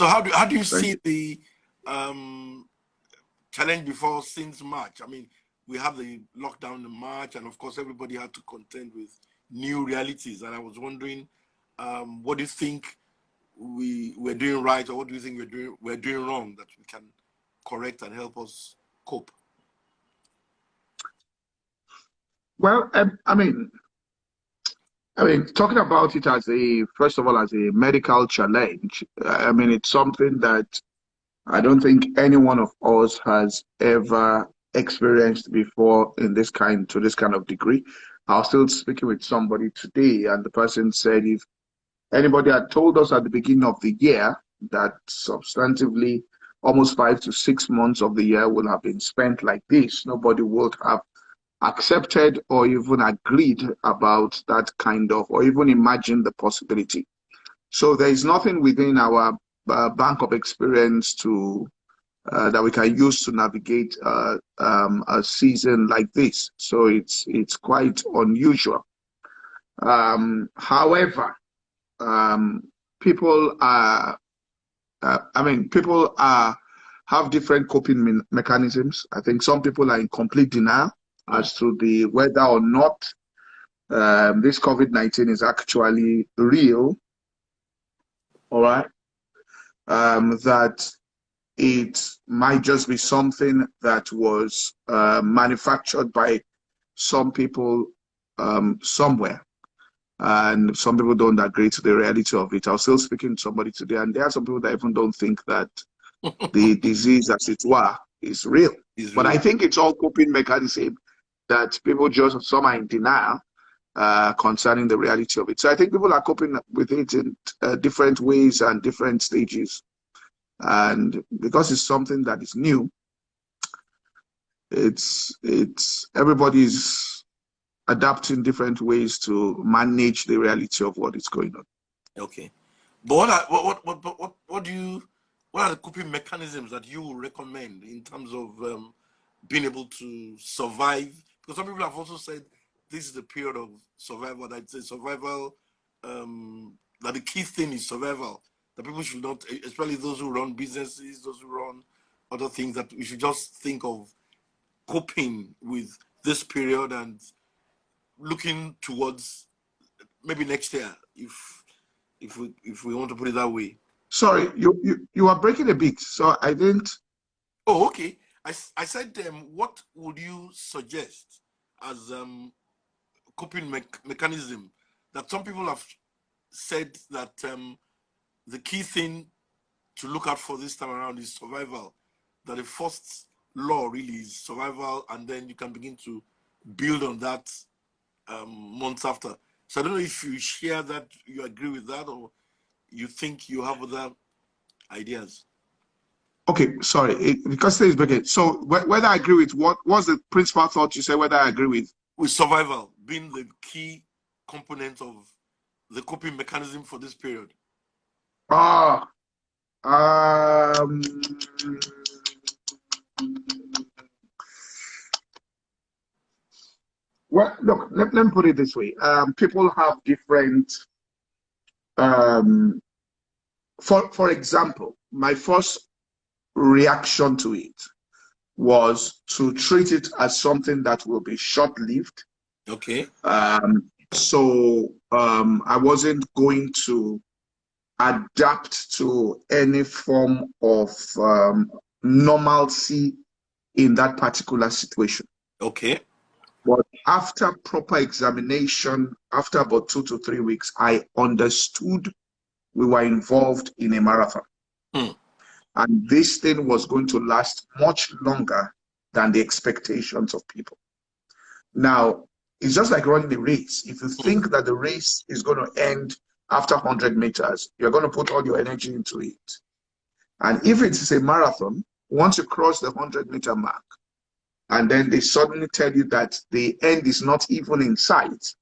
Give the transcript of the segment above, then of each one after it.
So how do you Thank see you. the challenge before since March? I mean, we have the lockdown in March, and of course, everybody had to contend with new realities. And I was wondering, what do you think we're doing right, or what do you think we're doing wrong that we can correct and help us cope? Well, talking about it as first of all, as a medical challenge, it's something that I don't think any one of us has ever experienced before to this kind of degree. I was still speaking with somebody today, and the person said if anybody had told us at the beginning of the year that substantively almost 5 to 6 months of the year will have been spent like this, nobody would have accepted or even agreed about that kind of, or even imagined the possibility. So there is nothing within our bank of experience that we can use to navigate a season like this. So it's quite unusual. However, people are, people have different coping mechanisms. I think some people are in complete denial as to the whether or not this COVID-19 is actually real. All right. That it might just be something that was manufactured by some people somewhere. And some people don't agree to the reality of it. I was still speaking to somebody today, and there are some people that even don't think that the disease, as it were, is real. But I think it's all coping mechanism that people just, some are in denial concerning the reality of it. So I think people are coping with it in different ways and different stages. And because it's something that is new, it's everybody's adapting different ways to manage the reality of what is going on. Okay, but what are the coping mechanisms that you would recommend in terms of being able to survive? Because some people have also said this is the period of survival. That it's a survival. That the key thing is survival. That people should not, especially those who run businesses, those who run other things, that we should just think of coping with this period and looking towards maybe next year, if we want to put it that way. Sorry, you are breaking a bit, so I didn't. Oh, okay. I said, what would you suggest as coping mechanism that some people have said that the key thing to look out for this time around is survival, that the first law really is survival, and then you can begin to build on that months after. So I don't know if you share that, you agree with that, or you think you have other ideas. Okay, sorry, because it's breaking. So whether I agree with what was the principal thought you said, whether I agree with survival being the key component of the coping mechanism for this period. Well, look, let me put it this way. People have different, for example, my first reaction to it was to treat it as something that will be short-lived. Okay. So I wasn't going to adapt to any form of normalcy in that particular situation. Okay. But after proper examination, after about 2 to 3 weeks, I understood we were involved in a marathon. And this thing was going to last much longer than the expectations of people. Now, it's just like running a race. If you think that the race is going to end after 100 meters, you're going to put all your energy into it. And if it is a marathon, once you cross the 100-meter mark, and then they suddenly tell you that the end is not even in sight,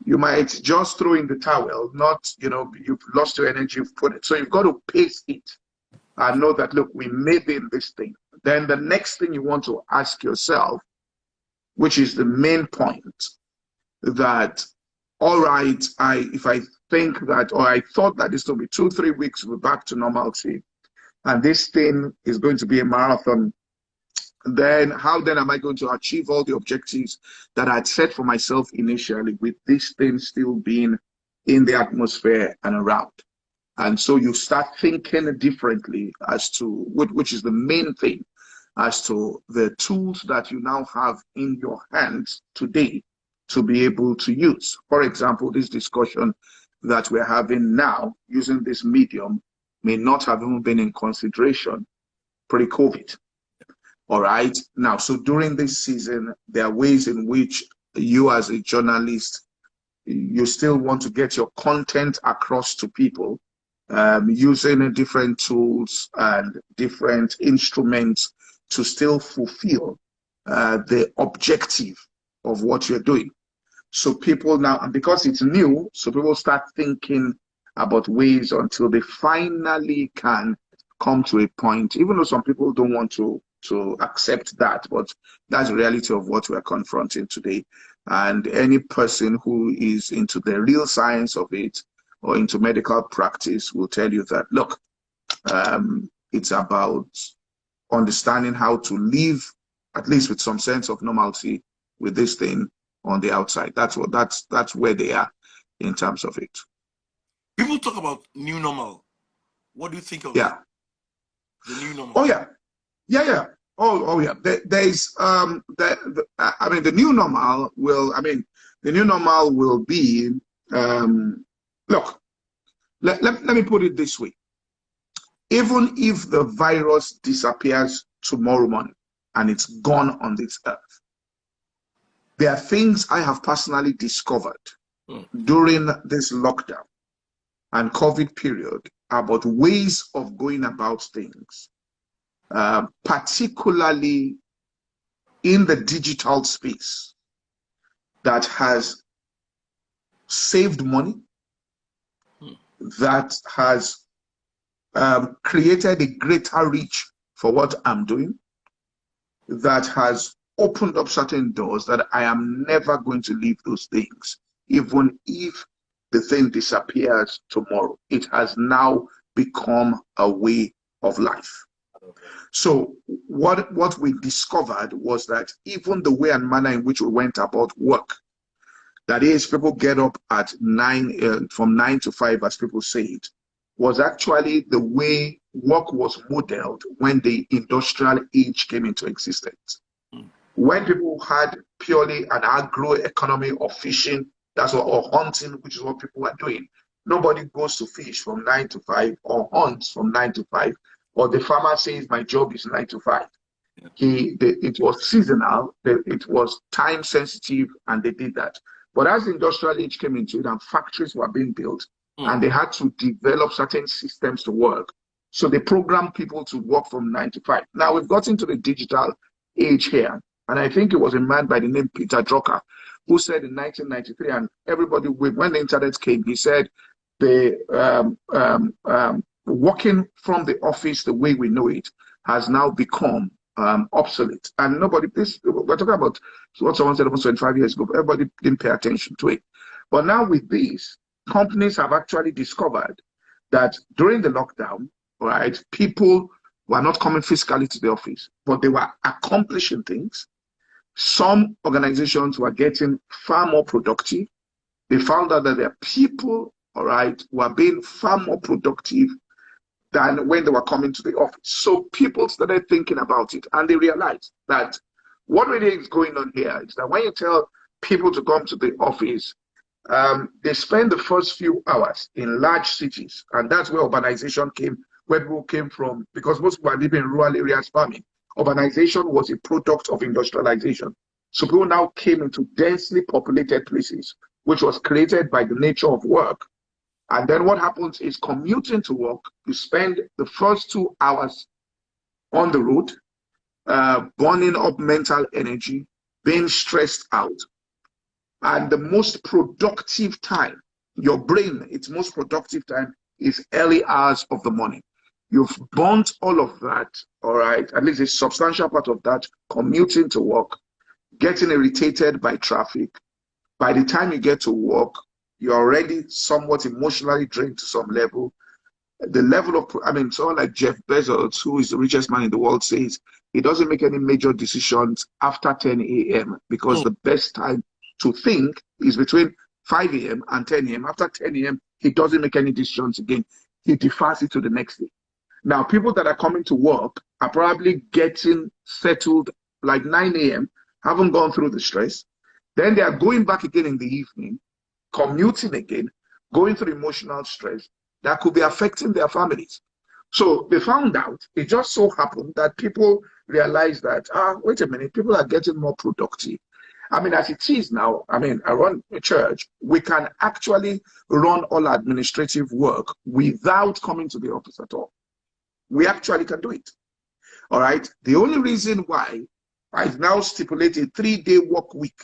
you might just throw in the towel, not, you've lost your energy, you've put it. So you've got to pace it and know that, look, we made it this thing. Then the next thing you want to ask yourself, which is the main point, that all right, if I think that, or I thought that this will be 2, 3 weeks, we're back to normalcy, and this thing is going to be a marathon, then how then am I going to achieve all the objectives that I'd set for myself initially with this thing still being in the atmosphere and around? And so you start thinking differently as to which is the main thing, as to the tools that you now have in your hands today to be able to use. For example, this discussion that we're having now using this medium may not have even been in consideration pre-COVID. All right. Now, so during this season, there are ways in which you as a journalist, you still want to get your content across to people using different tools and different instruments to still fulfill the objective of what you're doing. So people now, and because it's new, so people start thinking about ways until they finally can come to a point, even though some people don't want to accept that, but that's the reality of what we're confronting today. And any person who is into the real science of it or into medical practice will tell you that, look, it's about understanding how to live, at least with some sense of normalcy, with this thing on the outside. That's where they are in terms of it. People talk about new normal. What do you think of the new normal? Oh yeah. Yeah. Oh yeah. There's I mean, the new normal will. I mean, the new normal will be. Look, let me put it this way. Even if the virus disappears tomorrow morning and it's gone on this earth, there are things I have personally discovered during this lockdown and COVID period about ways of going about things. Particularly in the digital space, that has saved money, that has created a greater reach for what I'm doing, that has opened up certain doors that I am never going to leave those things, even if the thing disappears tomorrow. It has now become a way of life. So what we discovered was that even the way and manner in which we went about work, that is, people get up at 9, from 9 to 5, as people say it, was actually the way work was modeled when the industrial age came into existence. When people had purely an agro economy of fishing, that's what, or hunting, which is what people were doing. Nobody goes to fish from 9 to 5 or hunts from 9 to 5. Or the farmer says, my job is 9 to 5. It was seasonal, it was time sensitive, and they did that. But as the industrial age came into it and factories were being built, and they had to develop certain systems to work, so they programmed people to work from 9 to 5. Now we've got into the digital age here, and I think it was a man by the name Peter Drucker who said in 1993, and everybody, when the internet came, he said the working from the office the way we know it has now become obsolete. And nobody, we're talking about what someone said almost 25 years ago, but everybody didn't pay attention to it. But now with this, companies have actually discovered that during the lockdown, right, people were not coming physically to the office, but they were accomplishing things. Some organizations were getting far more productive. They found out that their people, all right, were being far more productive than when they were coming to the office. So people started thinking about it, and they realized that what really is going on here is that when you tell people to come to the office, they spend the first few hours in large cities, and that's where urbanization came, where people came from, because most people are living in rural areas farming. Urbanization was a product of industrialization. So people now came into densely populated places, which was created by the nature of work. And then what happens is commuting to work, you spend the first 2 hours on the road, burning up mental energy, being stressed out. And the most productive time, your brain, its most productive time is early hours of the morning. You've burnt all of that, all right, at least a substantial part of that, commuting to work, getting irritated by traffic. By the time you get to work, you're already somewhat emotionally drained to some level. The level of, I mean, someone like Jeff Bezos, who is the richest man in the world, says he doesn't make any major decisions after 10 a.m. because Mm. the best time to think is between 5 a.m. and 10 a.m. After 10 a.m., he doesn't make any decisions again. He defers it to the next day. Now, people that are coming to work are probably getting settled like 9 a.m., haven't gone through the stress. Then they are going back again in the evening, commuting again, going through emotional stress that could be affecting their families. So they found out, it just so happened that people realized that, wait a minute, people are getting more productive. I mean, as it is now, I mean, I run a church, we can actually run all administrative work without coming to the office at all. We actually can do it. All right. The only reason why I've now stipulated 3-day work week,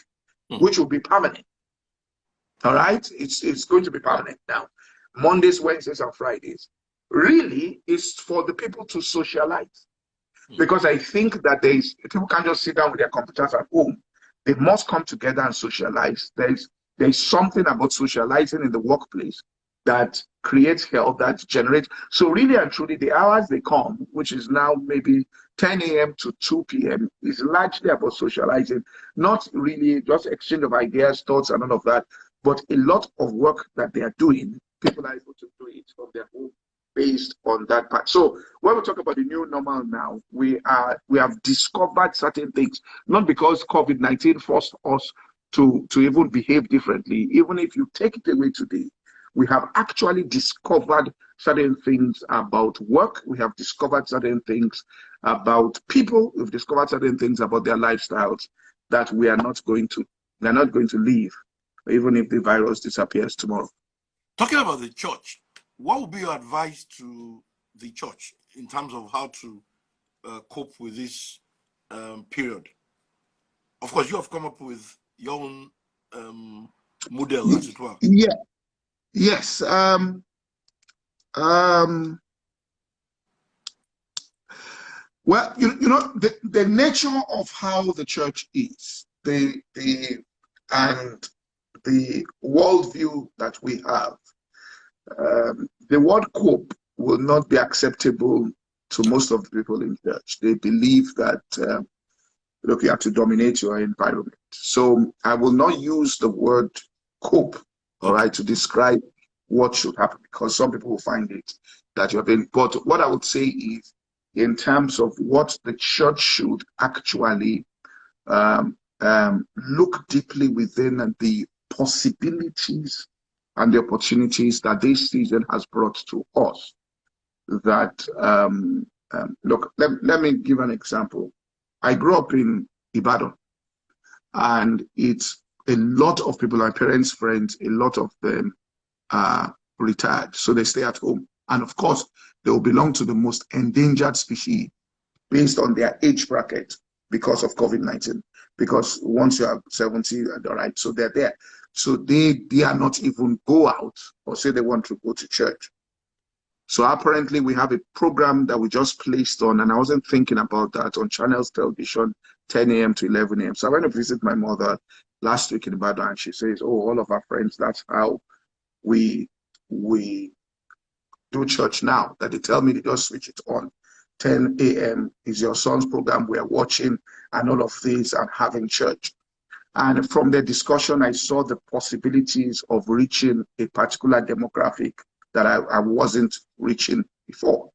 which will be permanent. All right. It's going to be permanent now. Mondays, Wednesdays, and Fridays. Really is for the people to socialize. Because I think that people can't just sit down with their computers at home. They must come together and socialize. There's something about socializing in the workplace that creates health, that generates. So really and truly, the hours they come, which is now maybe 10 a.m. to 2 p.m., is largely about socializing, not really just exchange of ideas, thoughts, and all of that, but a lot of work that they are doing, people are able to do it from their home based on that part. So when we talk about the new normal now, we have discovered certain things, not because COVID-19 forced us to even behave differently. Even if you take it away today, we have actually discovered certain things about work. We have discovered certain things about people. We've discovered certain things about their lifestyles that we are not going to leave, even if the virus disappears tomorrow. Talking about the church, what would be your advice to the church in terms of how to cope with this period? Of course, you have come up with your own model, as it were. Yeah. Yes. Um, well, you know, the nature of how the church is, and the worldview that we have, the word cope will not be acceptable to most of the people in church. They believe that, look, you have to dominate your environment. So I will not use the word cope, all right, to describe what should happen, because some people will find it that you're being. But what I would say is, in terms of what the church should actually look deeply within the possibilities and the opportunities that this season has brought to us. That look, let me give an example. I grew up in Ibadan, and it's a lot of people, my parents' friends, a lot of them are retired, so they stay at home. And of course, they will belong to the most endangered species based on their age bracket because of COVID-19. Because once you are 70, all right, so they're there. So they are not even go out or say they want to go to church. So apparently we have a program that we just placed on, and I wasn't thinking about that, on Channels Television, 10 a.m. to 11 a.m. So I went to visit my mother last week in Ibadan, and she says, oh, all of our friends, that's how we do church now, that they tell me they just switch it on. 10 a.m. is your son's program, we are watching, and all of these, and having church. And from the discussion, I saw the possibilities of reaching a particular demographic that I wasn't reaching before.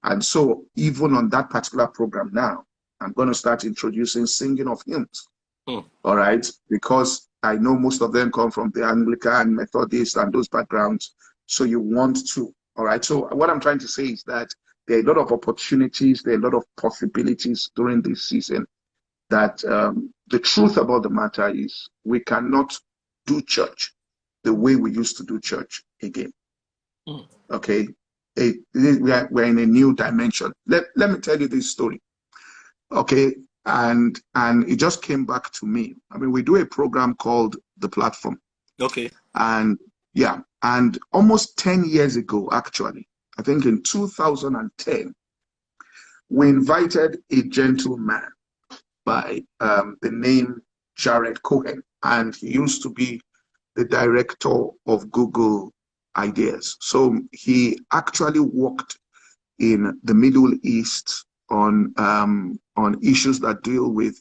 And so even on that particular program now, I'm going to start introducing singing of hymns. All right, because I know most of them come from the Anglican, Methodist, and those backgrounds. So you want to, all right. So what I'm trying to say is that there are a lot of opportunities, there are a lot of possibilities during this season. That the truth about the matter is we cannot do church the way we used to do church again. Okay, we're in a new dimension. Let me tell you this story. Okay, and it just came back to me. I mean, we do a program called The Platform. Okay. And yeah, and almost 10 years ago, actually, I think in 2010, we invited a gentleman by the name Jared Cohen, and he used to be the director of Google Ideas. So he actually worked in the Middle East on issues that deal with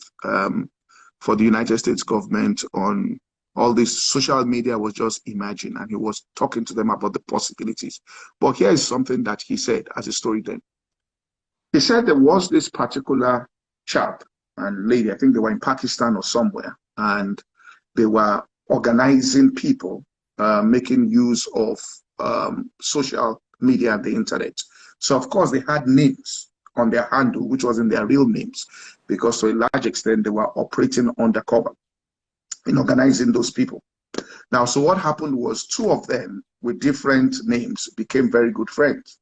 for the United States government on all this. Social media was just emerging, and he was talking to them about the possibilities. But here is something that he said as a story then. He said there was this particular chap and lady, I think they were in Pakistan or somewhere, and they were organizing people making use of social media and the internet. So, of course, they had names on their handle, which wasn't their real names, because to a large extent, they were operating undercover in organizing those people. Now, so what happened was two of them with different names became very good friends.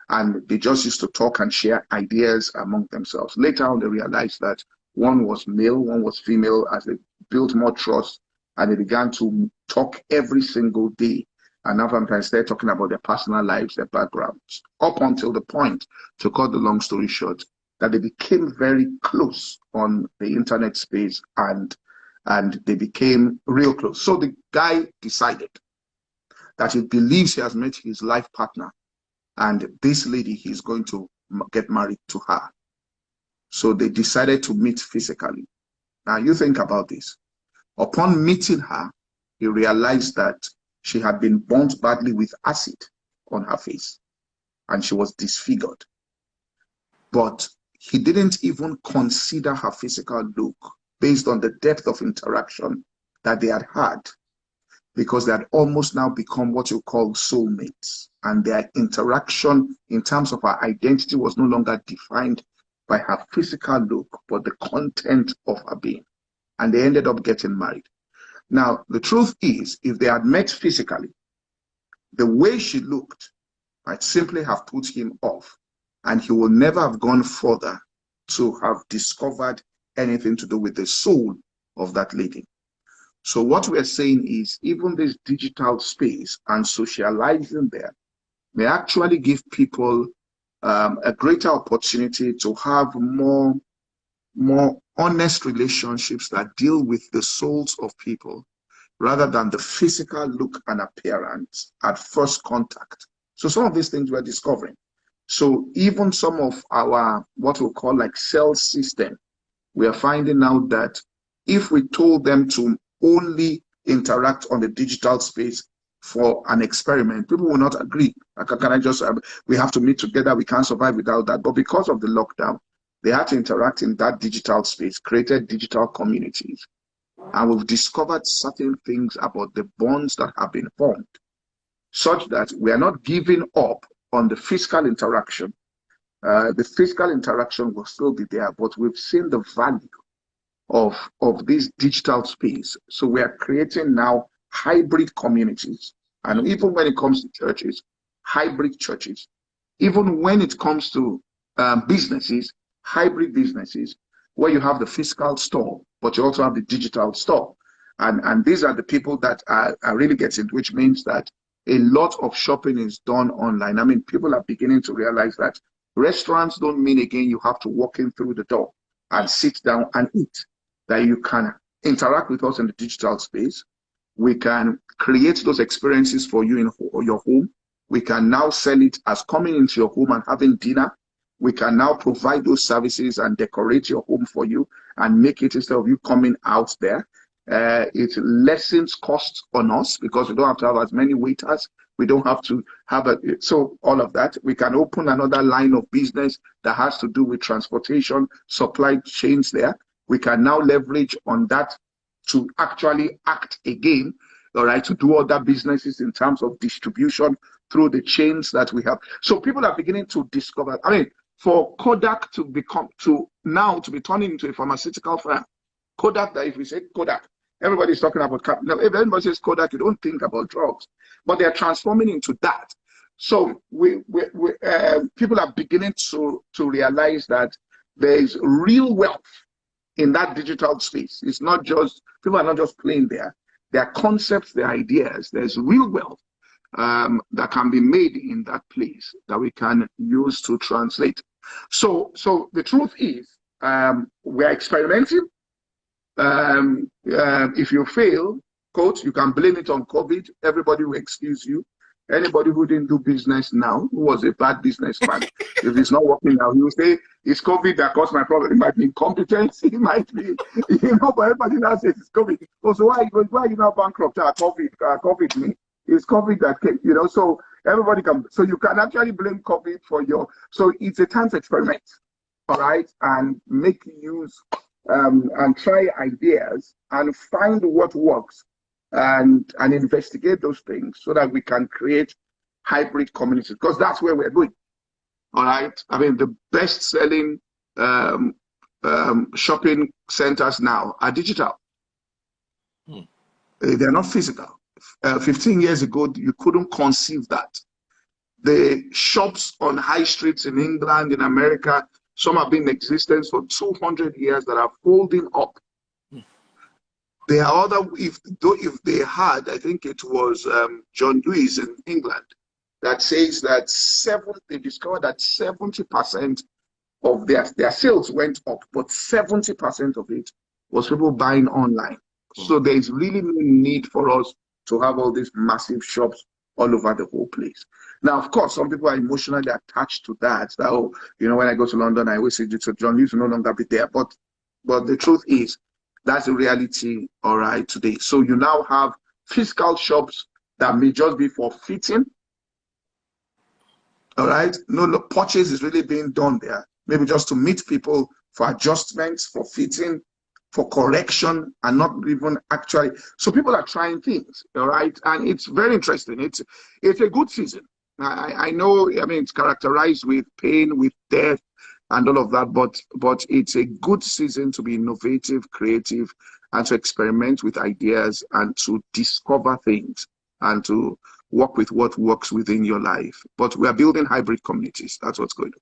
And they just used to talk and share ideas among themselves. Later on, they realized that one was male, one was female. As they built more trust, and they began to talk every single day. And now sometimes they're talking about their personal lives, their backgrounds, up until the point, to cut the long story short, that they became very close on the internet space, and they became real close. So the guy decided that he believes he has met his life partner, and this lady, he's going to get married to her. So they decided to meet physically. Now you think about this. Upon meeting her, he realized that she had been burnt badly with acid on her face, and she was disfigured. But he didn't even consider her physical look based on the depth of interaction that they had had, because they had almost now become what you call soulmates. And their interaction in terms of her identity was no longer defined by her physical look, but the content of her being. And they ended up getting married. Now, the truth is, if they had met physically, the way she looked might simply have put him off, and he will never have gone further to have discovered anything to do with the soul of that lady. So what we're saying is, even this digital space and socializing there may actually give people a greater opportunity to have more honest relationships that deal with the souls of people, rather than the physical look and appearance at first contact. So some of these things we're discovering. So even some of our, what we call like cell system, we are finding out that if we told them to only interact on the digital space for an experiment, people will not agree. Like, can I just, we have to meet together, we can't survive without that. But because of the lockdown, they had to interact in that digital space, created digital communities. And we've discovered certain things about the bonds that have been formed, such that we are not giving up on the physical interaction. The physical interaction will still be there, but we've seen the value of this digital space. So we are creating now hybrid communities. And even when it comes to churches, hybrid churches. Even when it comes to businesses, hybrid businesses, where you have the physical store, but you also have the digital store. And these are the people that are really getting, which means that a lot of shopping is done online. I mean, people are beginning to realize that restaurants don't mean, again, you have to walk in through the door and sit down and eat. That you can interact with us in the digital space. We can create those experiences for you in your home. We can now sell it as coming into your home and having dinner. We can now provide those services and decorate your home for you and make it, instead of you coming out there. It lessens costs on us because we don't have to have as many waiters. We don't have to have so all of that. We can open another line of business that has to do with transportation, supply chains there. We can now leverage on that to actually act again, all right, to do other businesses in terms of distribution through the chains that we have. So people are beginning to discover, I mean, for Kodak to be turning into a pharmaceutical firm, Kodak, that if we say Kodak, everybody's talking about, now, if anybody says Kodak, you don't think about drugs, but they're transforming into that. So people are beginning to realize that there is real wealth in that digital space. It's not just, people are not just playing there. There are concepts, there are ideas, there's real wealth that can be made in that place that we can use to translate. So the truth is, we're experimenting. If you fail, quote, you can blame it on COVID. Everybody will excuse you. Anybody who didn't do business now, who was a bad businessman, if it's not working now, he will say, it's COVID that caused my problem. It might be incompetence. It might be, but everybody now says it's COVID. Oh, so why are you not bankrupt? COVID me. It's COVID that came, so everybody can, so you can actually blame COVID for so it's a time to experiment, all right, and make use and try ideas and find what works and investigate those things so that we can create hybrid communities, because that's where we're going. All right. I mean, the best selling shopping centers now are digital. They're not physical. 15 years ago, you couldn't conceive that. The shops on high streets in England, in America, some have been in existence for 200 years that are folding up. There are other, if they had, I think it was John Lewis in England that says that they discovered that 70% of their sales went up, but 70% of it was people buying online. So there is really no need for us to have all these massive shops all over the whole place. Now, of course, some people are emotionally attached to that. Oh, when I go to London, I always say, so John Lewis will no longer be there. But the truth is, that's the reality, all right, today. So you now have physical shops that may just be for fitting, all right? No purchase is really being done there. Maybe just to meet people for adjustments, for fitting, for correction, and not even actually. So people are trying things, all right? And it's very interesting. It's a good season. I know, it's characterized with pain, with death, and all of that, but it's a good season to be innovative, creative, and to experiment with ideas and to discover things and to work with what works within your life. But we are building hybrid communities. That's what's going on.